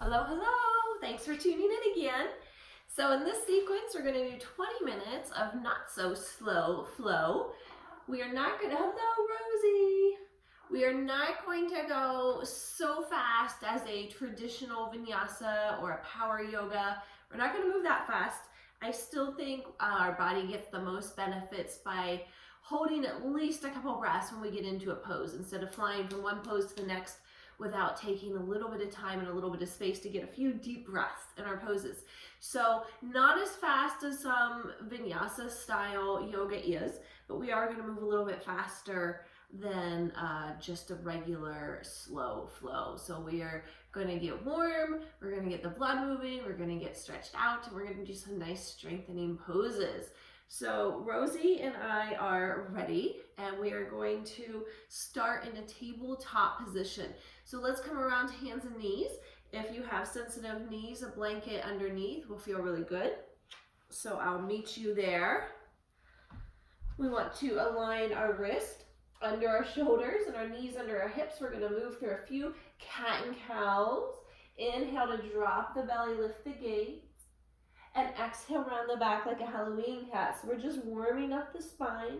Hello, hello. Thanks for tuning in again. So in this sequence, we're going to do 20 minutes of not so slow flow. We are not going to, hello, Rosie. We are not going to go so fast as a traditional vinyasa or a power yoga. We're not going to move that fast. I still think our body gets the most benefits by holding at least a couple breaths when we get into a pose instead of flying from one pose to the next without taking a little bit of time and a little bit of space to get a few deep breaths in our poses. So not as fast as some vinyasa style yoga is, but we are going to move a little bit faster than just a regular slow flow. So we are going to get warm, we're going to get the blood moving, we're going to get stretched out, and we're going to do some nice strengthening poses. So Rosie and I are ready, and we are going to start in a tabletop position. So let's come around to hands and knees. If you have sensitive knees, a blanket underneath will feel really good. So I'll meet you there. We want to align our wrist under our shoulders and our knees under our hips. We're going to move through a few cat and cows. Inhale to drop the belly, lift the gaze. And exhale, round the back like a Halloween cat. So we're just warming up the spine.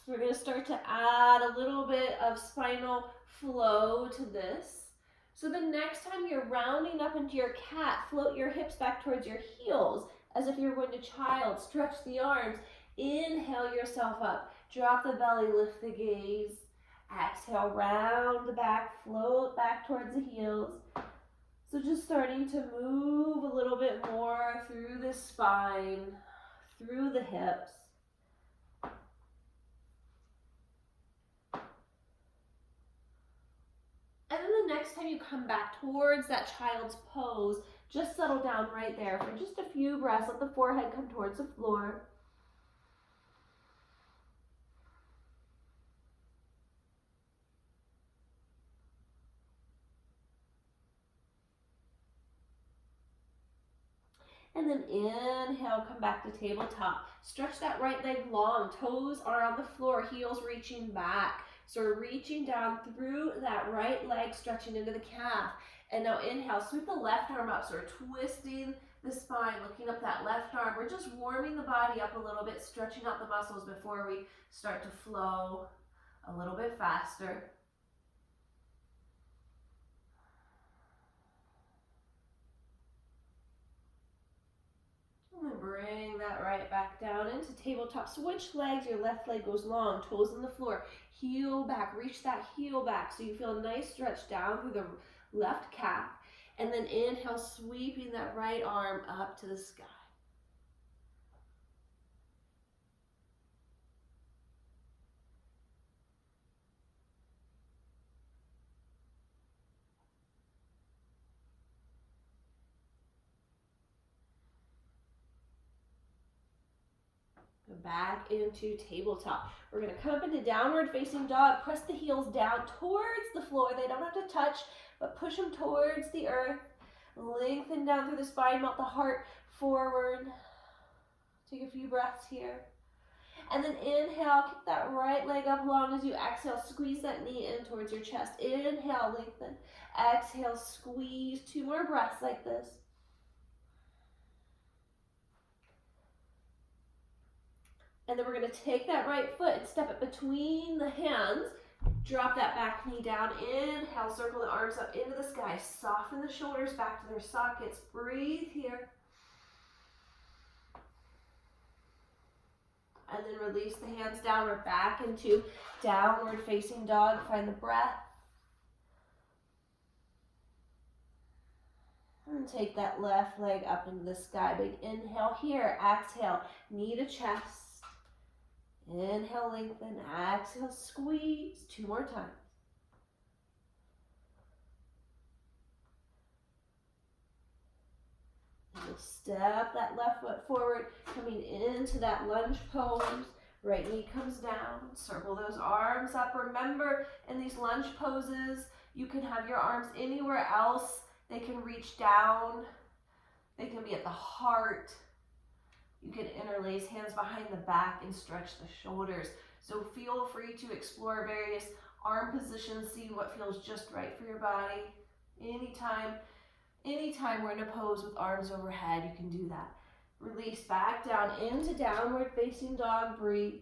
We're going to start to add a little bit of spinal flow to this. So the next time you're rounding up into your cat, float your hips back towards your heels as if you're going to child. Stretch the arms. Inhale yourself up. Drop the belly, lift the gaze. Exhale, round the back, float back towards the heels. So just starting to move a little bit more through the spine, through the hips. And then the next time you come back towards that child's pose, just settle down right there for just a few breaths. Let the forehead come towards the floor. And then inhale, come back to tabletop. Stretch that right leg long. Toes are on the floor, heels reaching back. So we're reaching down through that right leg, stretching into the calf. And now inhale, sweep the left arm up. So we're twisting the spine, looking up that left arm. We're just warming the body up a little bit, stretching out the muscles before we start to flow a little bit faster. And bring that right back down into tabletop. Switch legs, your left leg goes long, toes on the floor. Heel back, reach that heel back so you feel a nice stretch down through the left calf. And then inhale, sweeping that right arm up to the sky. Back into tabletop. We're going to come up into downward facing dog. Press the heels down towards the floor. They don't have to touch, but push them towards the earth. Lengthen down through the spine, melt the heart forward. Take a few breaths here. And then inhale, kick that right leg up long as you exhale. Squeeze that knee in towards your chest. Inhale, lengthen. Exhale, squeeze. 2 more breaths like this. And then we're going to take that right foot and step it between the hands. Drop that back knee down. Inhale, circle the arms up into the sky. Soften the shoulders back to their sockets. Breathe here. And then release the hands down. We're back into downward facing dog. Find the breath. And take that left leg up into the sky. Big inhale here. Exhale, knee to chest. Inhale, lengthen. Exhale, squeeze. 2 more times. And we'll step that left foot forward, coming into that lunge pose. Right knee comes down. Circle those arms up. Remember, in these lunge poses, you can have your arms anywhere else. They can reach down. They can be at the heart. You can interlace hands behind the back and stretch the shoulders. So feel free to explore various arm positions, see what feels just right for your body. Anytime we're in a pose with arms overhead, you can do that. Release back down into downward facing dog, breathe.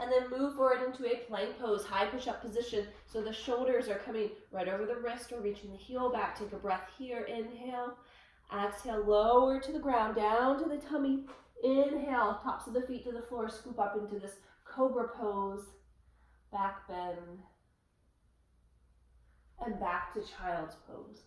And then move forward into a plank pose, high push-up position. So the shoulders are coming right over the wrist or reaching the heel back. Take a breath here, inhale. Exhale, lower to the ground, down to the tummy. Inhale, tops of the feet to the floor, scoop up into this cobra pose. Back bend. And back to child's pose.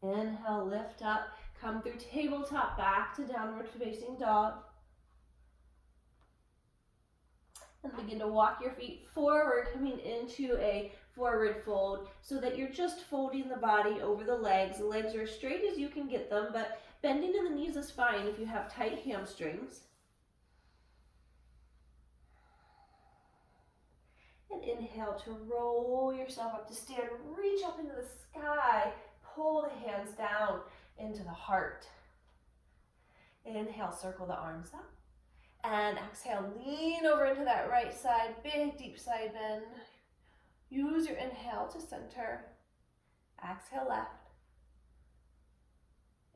Inhale, lift up. Come through tabletop, back to downward facing dog. And begin to walk your feet forward, coming into a forward fold so that you're just folding the body over the legs. The legs are as straight as you can get them, but bending in the knees is fine if you have tight hamstrings. And inhale to roll yourself up to stand. Reach up into the sky. Pull the hands down into the heart. Inhale, circle the arms up. And exhale, lean over into that right side, big deep side bend. Use your inhale to center. Exhale, left.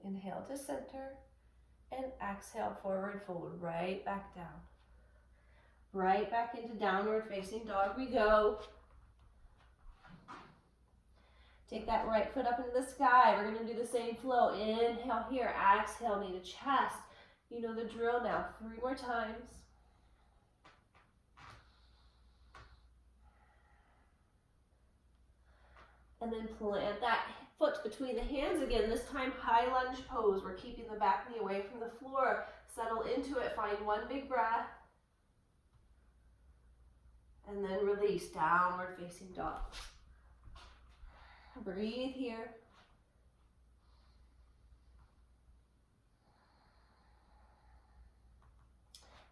Inhale to center. And exhale, forward fold, right back down. Right back into downward facing dog we go. Take that right foot up into the sky. We're going to do the same flow. Inhale here, exhale, knee to chest. You know the drill now. 3 more times. And then plant that foot between the hands again. This time, high lunge pose. We're keeping the back knee away from the floor. Settle into it. Find one big breath. And then release, downward facing dog. Breathe here.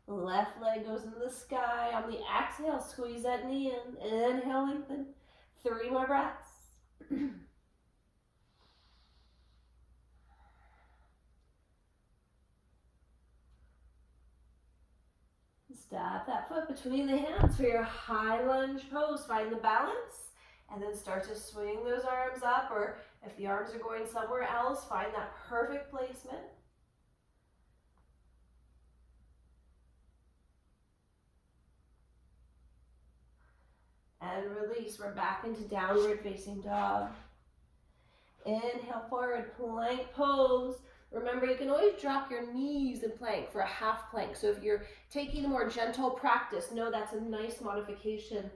Left leg goes into the sky. On the exhale, squeeze that knee in. Inhale, lengthen. 3 more breaths. Step that foot between the hands for your high lunge pose. Find the balance and then start to swing those arms up, or if the arms are going somewhere else, find that perfect placement. And release. We're back into downward facing dog. Inhale forward, plank pose. Remember, you can always drop your knees in plank for a half plank. So if you're taking a more gentle practice, know that's a nice modification.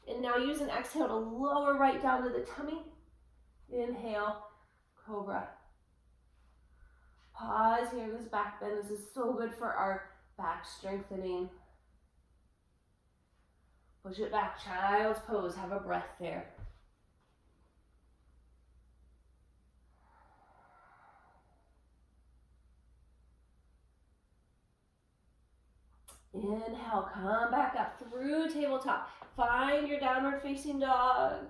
And now use an exhale to lower right down to the tummy. Inhale, cobra. Pause here, this back bend. This is so good for our back strengthening. Push it back, child's pose. Have a breath there. Inhale, come back up through tabletop. Find your downward facing dog.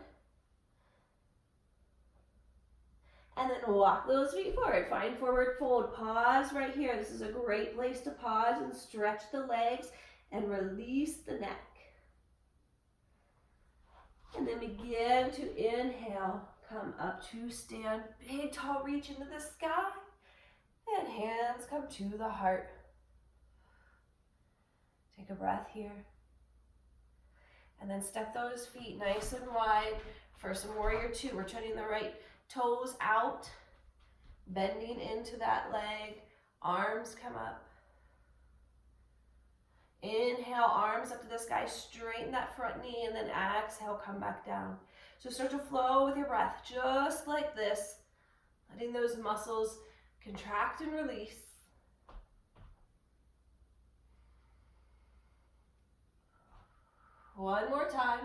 And then walk those feet forward. Find forward fold. Pause right here. This is a great place to pause and stretch the legs and release the neck. And then begin to inhale. Come up to stand. Big tall reach into the sky. And hands come to the heart. Take a breath here. And then step those feet nice and wide for some warrior 2. We're turning the right toes out, bending into that leg. Arms come up. Inhale, arms up to the sky. Straighten that front knee, and then exhale, come back down. So start to flow with your breath, just like this. Letting those muscles contract and release. One more time.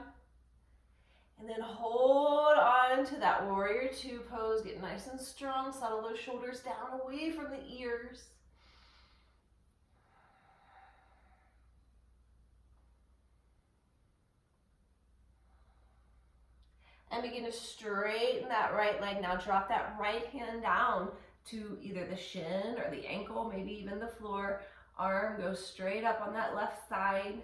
And then hold on to that warrior 2 pose. Get nice and strong. Settle those shoulders down away from the ears. and begin to straighten that right leg. Now drop that right hand down to either the shin or the ankle, maybe even the floor. Arm goes straight up on that left side.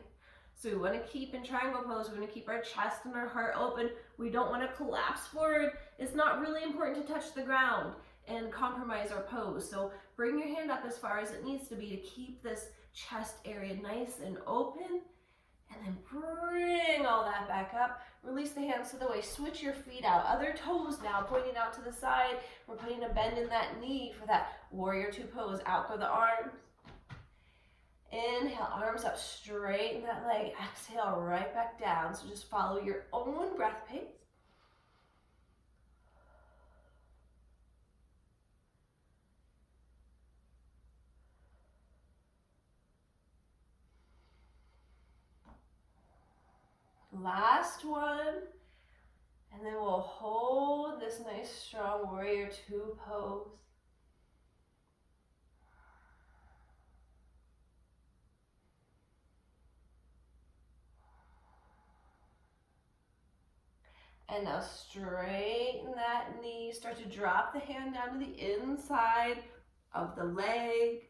So we want to keep in triangle pose. We want to keep our chest and our heart open. We don't want to collapse forward. It's not really important to touch the ground and compromise our pose. So bring your hand up as far as it needs to be to keep this chest area nice and open. And then bring all that back up. Release the hands to the waist. Switch your feet out. Other toes now pointing out to the side. We're putting a bend in that knee for that warrior two pose. Out go the arms. Inhale, arms up, straighten that leg. Exhale, right back down. So just follow your own breath pace. Last one. And then we'll hold this nice strong warrior two pose. And now straighten that knee. Start to drop the hand down to the inside of the leg,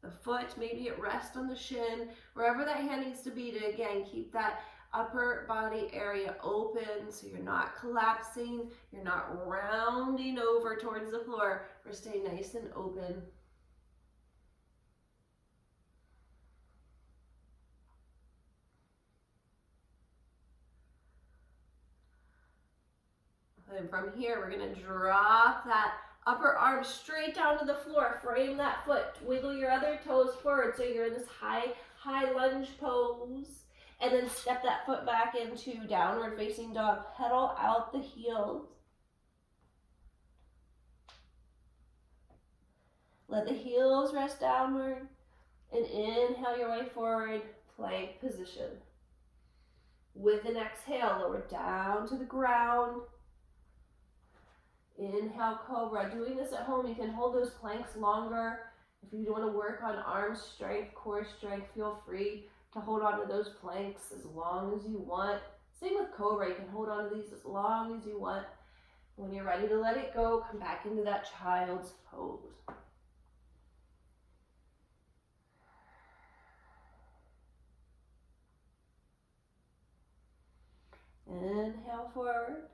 the foot. Maybe it rests on the shin. Wherever that hand needs to be to, again, keep that upper body area open so you're not collapsing. You're not rounding over towards the floor. We're staying nice and open. And from here, we're going to drop that upper arm straight down to the floor. Frame that foot. Wiggle your other toes forward so you're in this high lunge pose. And then step that foot back into downward facing dog. Pedal out the heels. Let the heels rest downward. And inhale your way forward, plank position. With an exhale, lower down to the ground. Inhale, cobra. Doing this at home, you can hold those planks longer. If you want to work on arm strength, core strength, feel free to hold on to those planks as long as you want. Same with cobra, you can hold on to these as long as you want. When you're ready to let it go, come back into that child's pose. Inhale forward.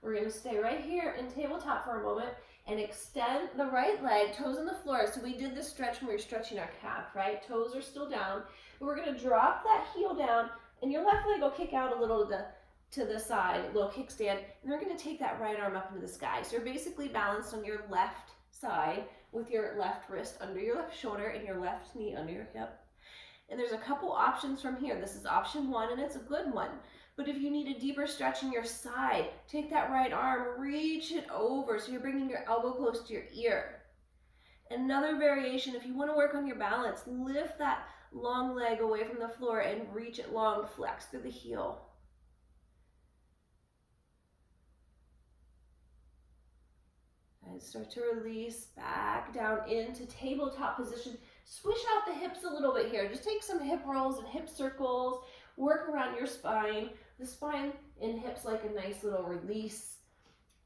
We're going to stay right here in tabletop for a moment and extend the right leg, toes on the floor. So we did this stretch when we were stretching our calf, right? Toes are still down. And we're going to drop that heel down, and your left leg will kick out a little to the side, a little kickstand. And we're going to take that right arm up into the sky. So you're basically balanced on your left side with your left wrist under your left shoulder and your left knee under your hip. And there's a couple options from here. This is option one, and it's a good one. But if you need a deeper stretch in your side, take that right arm, reach it over so you're bringing your elbow close to your ear. Another variation, if you want to work on your balance, lift that long leg away from the floor and reach it long, flex through the heel. And start to release back down into tabletop position. Swish out the hips a little bit here. Just take some hip rolls and hip circles. Work around your spine. The spine and hips like a nice little release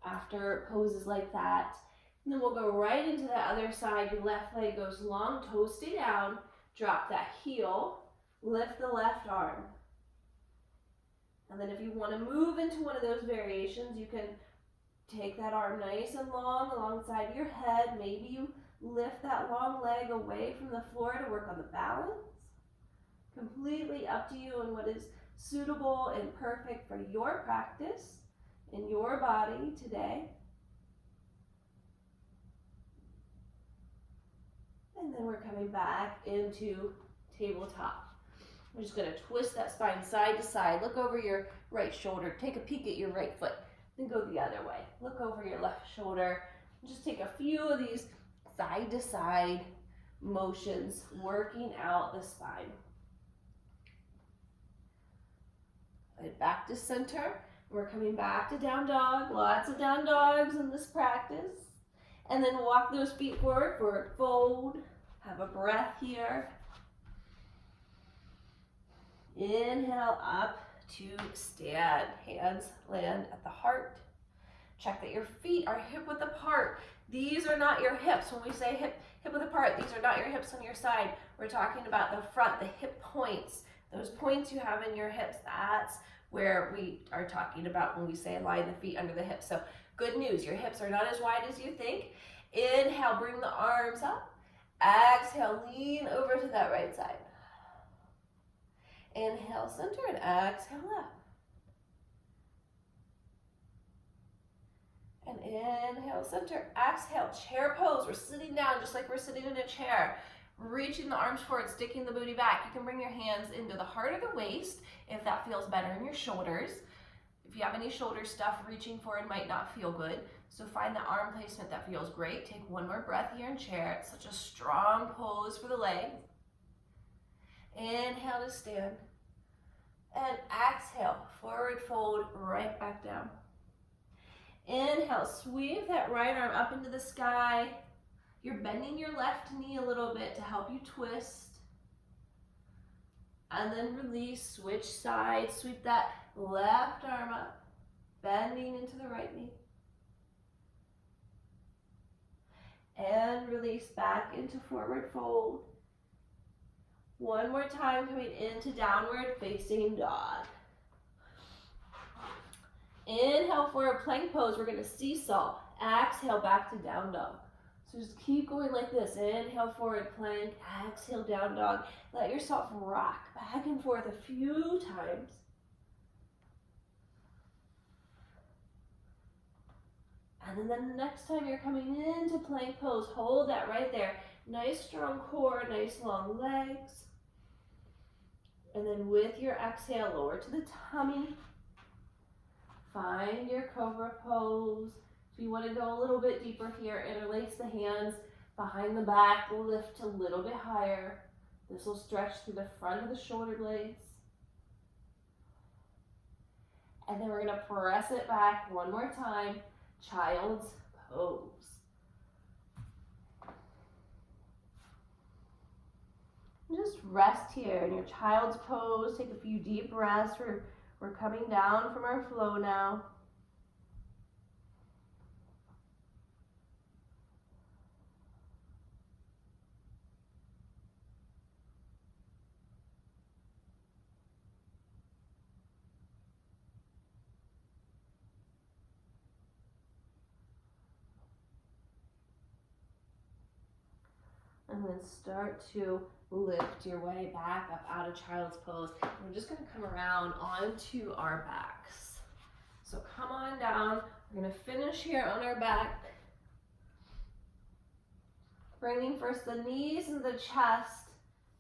after poses like that. And then we'll go right into the other side. Your left leg goes long, toes stay down. Drop that heel. Lift the left arm. And then if you want to move into one of those variations, you can take that arm nice and long alongside your head. Maybe you lift that long leg away from the floor to work on the balance. Completely up to you and what is suitable and perfect for your practice in your body today. And then we're coming back into tabletop. We're just going to twist that spine side to side. Look over your right shoulder. Take a peek at your right foot. Then go the other way. Look over your left shoulder. Just take a few of these side to side motions, working out the spine. Back to center. We're coming back to down dog. Lots of down dogs in this practice. And then walk those feet forward, forward fold. Have a breath here. Inhale up to stand. Hands land at the heart. Check that your feet are hip width apart. These are not your hips. When we say hip width apart, these are not your hips on your side. We're talking about the front, the hip points. Those points you have in your hips, that's where we are talking about when we say line the feet under the hips. So good news, your hips are not as wide as you think. Inhale, bring the arms up. Exhale, lean over to that right side. Inhale, center, and exhale, left. And inhale, center. Exhale, chair pose. We're sitting down just like we're sitting in a chair. Reaching the arms forward, sticking the booty back. You can bring your hands into the heart of the waist if that feels better in your shoulders. If you have any shoulder stuff, reaching forward might not feel good. So find the arm placement that feels great. Take one more breath here in chair. It's such a strong pose for the legs. Inhale to stand. And exhale, forward fold, right back down. Inhale, sweep that right arm up into the sky. You're bending your left knee a little bit to help you twist. And then release, switch sides, sweep that left arm up, bending into the right knee. And release back into forward fold. One more time, coming into downward facing dog. Inhale for a plank pose. We're gonna seesaw. Exhale back to down dog. So just keep going like this. Inhale, forward plank. Exhale, down dog. Let yourself rock back and forth a few times. And then the next time you're coming into plank pose, hold that right there. Nice strong core, nice long legs. And then with your exhale, lower to the tummy. Find your cobra pose. If you want to go a little bit deeper here, interlace the hands behind the back, lift a little bit higher. This will stretch through the front of the shoulder blades. And then we're going to press it back one more time. Child's pose. Just rest here in your child's pose. Take a few deep breaths. We're coming down from our flow now. And then start to lift your way back up out of child's pose. We're just gonna come around onto our backs. So come on down. We're gonna finish here on our back. Bringing first the knees and the chest.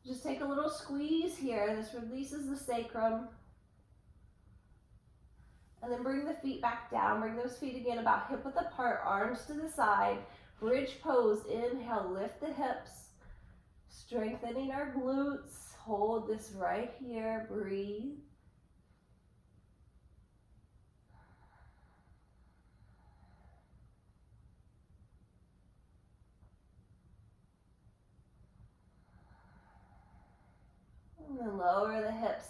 Just take a little squeeze here. This releases the sacrum. And then bring the feet back down. Bring those feet again about hip width apart, arms to the side. Bridge pose. Inhale, lift the hips. Strengthening our glutes. Hold this right here. Breathe. And then lower the hips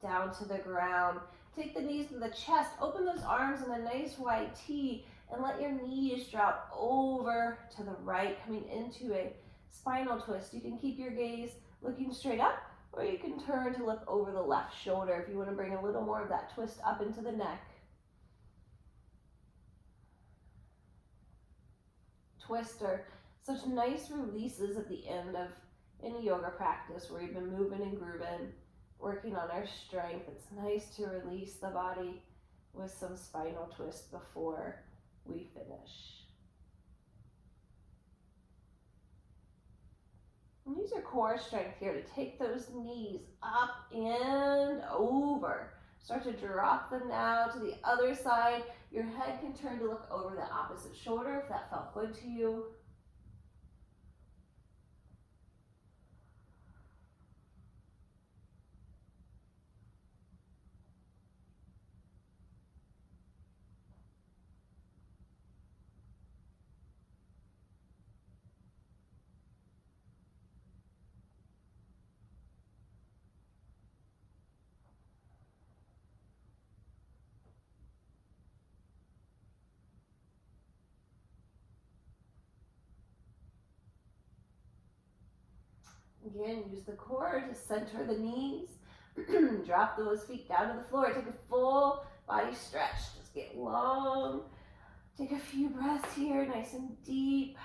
down to the ground. Take the knees to the chest. Open those arms in a nice wide T and let your knees drop over to the right, coming into a spinal twist. You can keep your gaze looking straight up, or you can turn to look over the left shoulder if you want to bring a little more of that twist up into the neck. Twister. Such nice releases at the end of any yoga practice where you've been moving and grooving, working on our strength. It's nice to release the body with some spinal twist before we finish. And use your core strength here to take those knees up and over. Start to drop them now to the other side. Your head can turn to look over the opposite shoulder if that felt good to you. Again, use the core to center the knees. Drop those feet down to the floor. Take a full body stretch. Just get long. Take a few breaths here, nice and deep.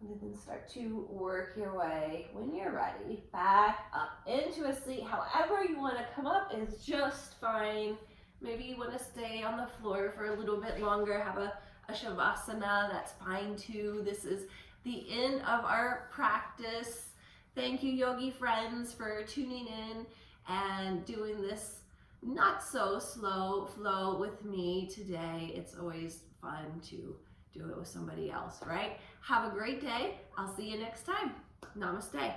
And then start to work your way, when you're ready, back up into a seat. However you want to come up is just fine. Maybe you want to stay on the floor for a little bit longer, have a Shavasana, that's fine too. This is the end of our practice. Thank you, yogi friends, for tuning in and doing this not so slow flow with me today. It's always fun to do it with somebody else, right? Have a great day. I'll see you next time. Namaste.